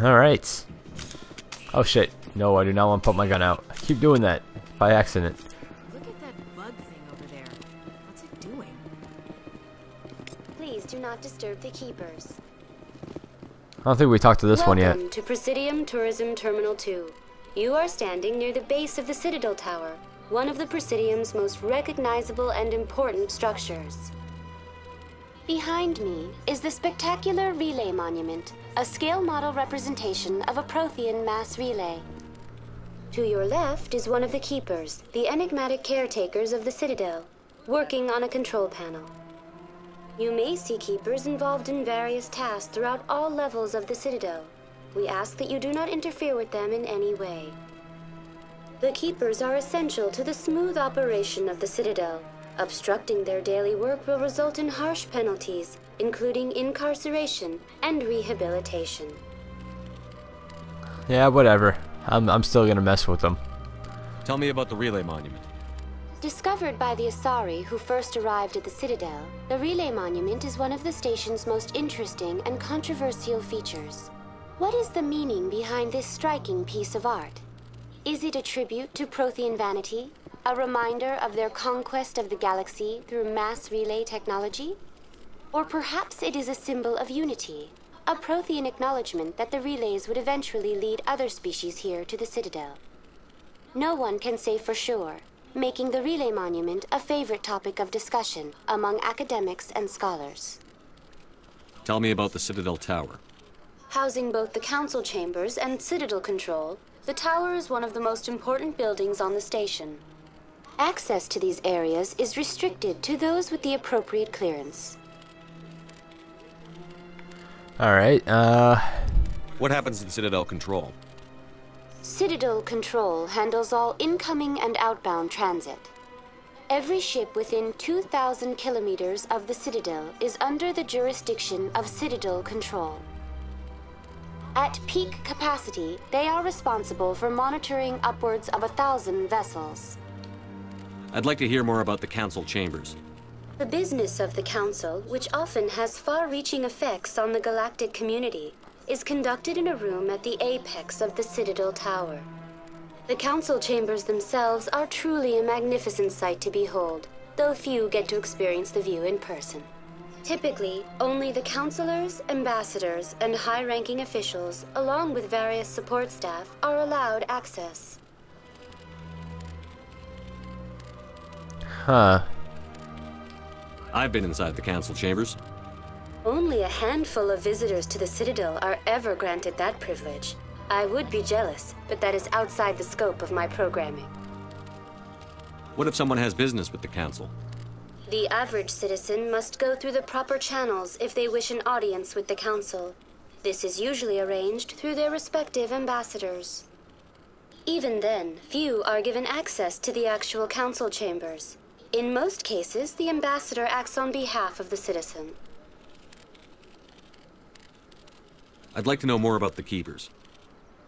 Alright. Oh shit. No, I do not want to put my gun out. I keep doing that by accident. Look at that bug thing over there. What's it doing? Please do not disturb the keepers. I don't think we talked to this one yet. Welcome to Presidium Tourism Terminal 2. You are standing near the base of the Citadel Tower, one of the Presidium's most recognizable and important structures. Behind me is the spectacular Relay Monument, a scale model representation of a Prothean mass relay. To your left is one of the keepers, the enigmatic caretakers of the Citadel, working on a control panel. You may see keepers involved in various tasks throughout all levels of the Citadel. We ask that you do not interfere with them in any way. The keepers are essential to the smooth operation of the Citadel. Obstructing their daily work will result in harsh penalties, including incarceration and rehabilitation. Yeah, whatever. I'm still gonna mess with them. Tell me about the Relay Monument. Discovered by the Asari who first arrived at the Citadel, the Relay Monument is one of the station's most interesting and controversial features. What is the meaning behind this striking piece of art? Is it a tribute to Prothean vanity? A reminder of their conquest of the galaxy through mass relay technology? Or perhaps it is a symbol of unity, a Prothean acknowledgement that the relays would eventually lead other species here to the Citadel. No one can say for sure, making the Relay Monument a favorite topic of discussion among academics and scholars. Tell me about the Citadel Tower. Housing both the council chambers and Citadel control, the tower is one of the most important buildings on the station. Access to these areas is restricted to those with the appropriate clearance. Alright, What happens in Citadel Control? Citadel Control handles all incoming and outbound transit. Every ship within 2,000 kilometers of the Citadel is under the jurisdiction of Citadel Control. At peak capacity, they are responsible for monitoring upwards of 1,000 vessels. I'd like to hear more about the Council Chambers. The business of the Council, which often has far-reaching effects on the galactic community, is conducted in a room at the apex of the Citadel Tower. The Council Chambers themselves are truly a magnificent sight to behold, though few get to experience the view in person. Typically, only the councilors, ambassadors, and high-ranking officials, along with various support staff, are allowed access. huh. I've been inside the Council Chambers. Only a handful of visitors to the Citadel are ever granted that privilege. I would be jealous, but that is outside the scope of my programming. What if someone has business with the Council? The average citizen must go through the proper channels if they wish an audience with the Council. This is usually arranged through their respective ambassadors. Even then, few are given access to the actual Council chambers. In most cases, the ambassador acts on behalf of the citizen. I'd like to know more about the Keepers.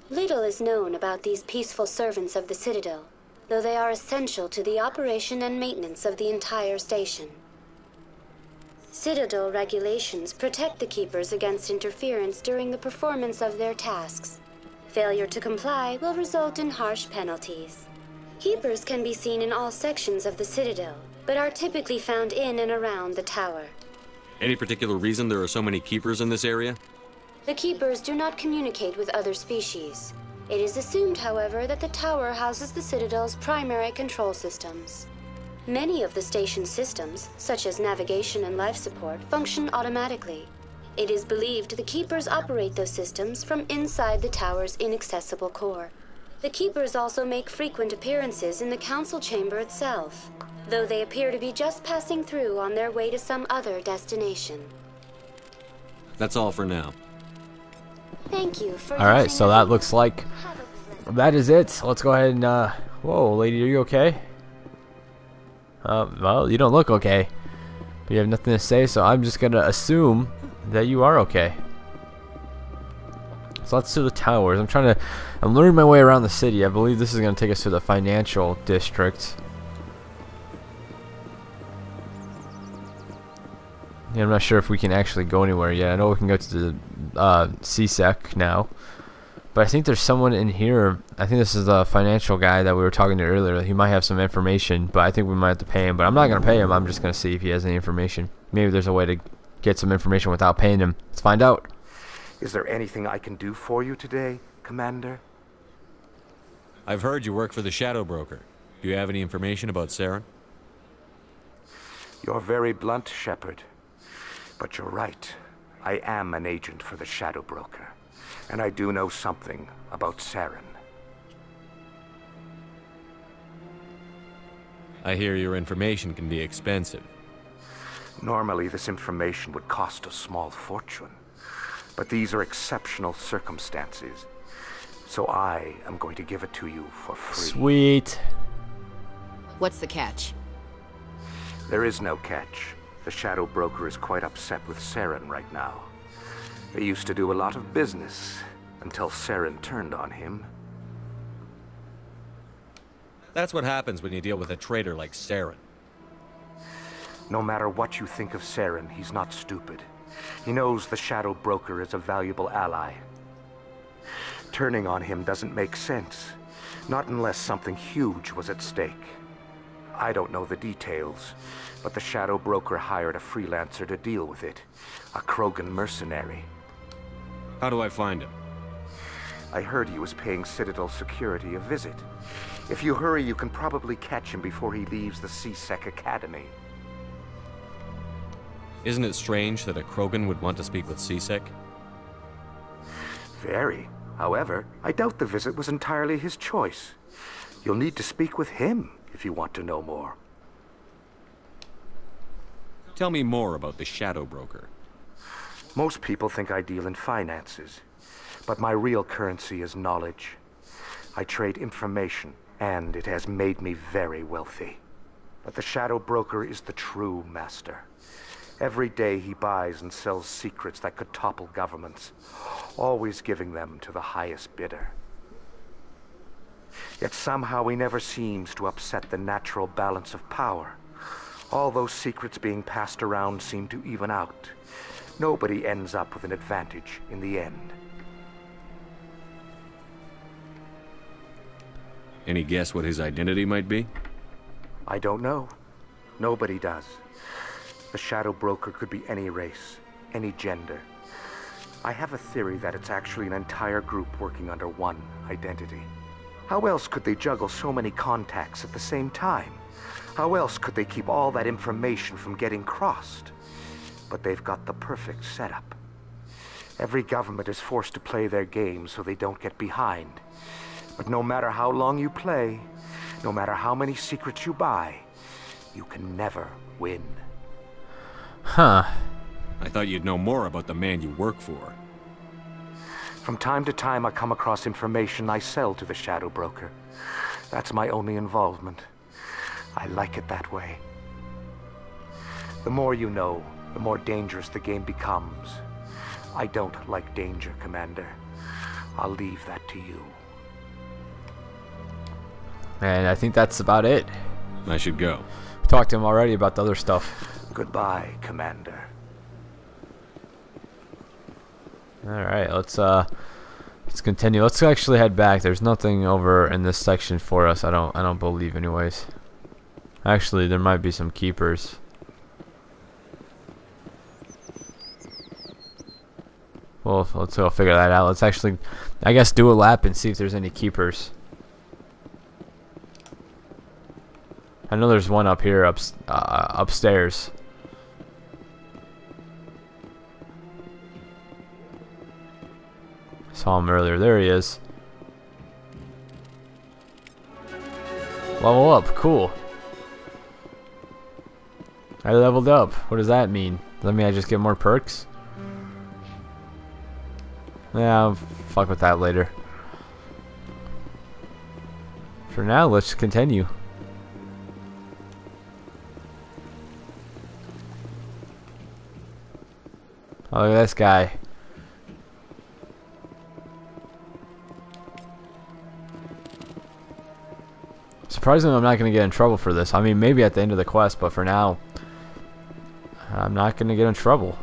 Little is known about these peaceful servants of the Citadel, though they are essential to the operation and maintenance of the entire station. Citadel regulations protect the Keepers against interference during the performance of their tasks. Failure to comply will result in harsh penalties. Keepers can be seen in all sections of the Citadel, but are typically found in and around the tower. Any particular reason there are so many Keepers in this area? The Keepers do not communicate with other species. It is assumed, however, that the tower houses the Citadel's primary control systems. Many of the station's systems, such as navigation and life support, function automatically. It is believed the Keepers operate those systems from inside the tower's inaccessible core. The Keepers also make frequent appearances in the Council chamber itself, though they appear to be just passing through on their way to some other destination. That's all for now. Thank you for Alright, so that looks like that is it. Let's go ahead and whoa, lady, are you okay? Well, you don't look okay, but you have nothing to say, so I'm just gonna assume that you are okay. So let's do the towers. I'm learning my way around the city. I believe this is gonna take us to the financial district. Yeah, I'm not sure if we can actually go anywhere yet. I know we can go to the CSEC now. But I think there's someone in here. I think this is the financial guy that we were talking to earlier. He might have some information, but I think we might have to pay him. But I'm not going to pay him. I'm just going to see if he has any information. Maybe there's a way to get some information without paying him. Let's find out. Is there anything I can do for you today, Commander? I've heard you work for the Shadow Broker. Do you have any information about Saren? You're very blunt, Shepard. But you're right. I am an agent for the Shadow Broker. And I do know something about Saren. I hear your information can be expensive. Normally, this information would cost a small fortune. But these are exceptional circumstances. So I am going to give it to you for free. Sweet. What's the catch? There is no catch. The Shadow Broker is quite upset with Saren right now. They used to do a lot of business until Saren turned on him. That's what happens when you deal with a traitor like Saren. No matter what you think of Saren, he's not stupid. He knows the Shadow Broker is a valuable ally. Turning on him doesn't make sense. Not unless something huge was at stake. I don't know the details, but the Shadow Broker hired a freelancer to deal with it. A Krogan mercenary. How do I find him? I heard he was paying Citadel security a visit. If you hurry, you can probably catch him before he leaves the C-Sec Academy. Isn't it strange that a Krogan would want to speak with C-Sec? Very. However, I doubt the visit was entirely his choice. You'll need to speak with him if you want to know more. Tell me more about the Shadow Broker. Most people think I deal in finances, but my real currency is knowledge. I trade information, and it has made me very wealthy. But the Shadow Broker is the true master. Every day he buys and sells secrets that could topple governments, always giving them to the highest bidder. Yet somehow he never seems to upset the natural balance of power. All those secrets being passed around seem to even out. Nobody ends up with an advantage in the end. Any guess what his identity might be? I don't know. Nobody does. The Shadow Broker could be any race, any gender. I have a theory that it's actually an entire group working under one identity. How else could they juggle so many contacts at the same time? How else could they keep all that information from getting crossed? But they've got the perfect setup. Every government is forced to play their game so they don't get behind. But no matter how long you play, no matter how many secrets you buy, you can never win. Huh. I thought you'd know more about the man you work for. From time to time, I come across information I sell to the Shadow Broker. That's my only involvement. I like it that way. The more you know, the more dangerous the game becomes. I don't like danger, Commander. I'll leave that to you. And I think that's about it. I should go. We talked to him already about the other stuff. Goodbye, Commander. Alright, let's continue. Let's actually head back. There's nothing over in this section for us. I don't believe anyways. Actually, there might be some keepers. Well, let's go figure that out. Let's actually, I guess, do a lap and see if there's any keepers. I know there's one up here, upstairs. Saw him earlier. There he is. Level up. Cool. I leveled up. What does that mean? Does that mean I just get more perks? Yeah, I'll fuck with that later. For now, let's continue. Oh, look at this guy. Surprisingly, I'm not going to get in trouble for this. I mean, maybe at the end of the quest, but for now, I'm not going to get in trouble.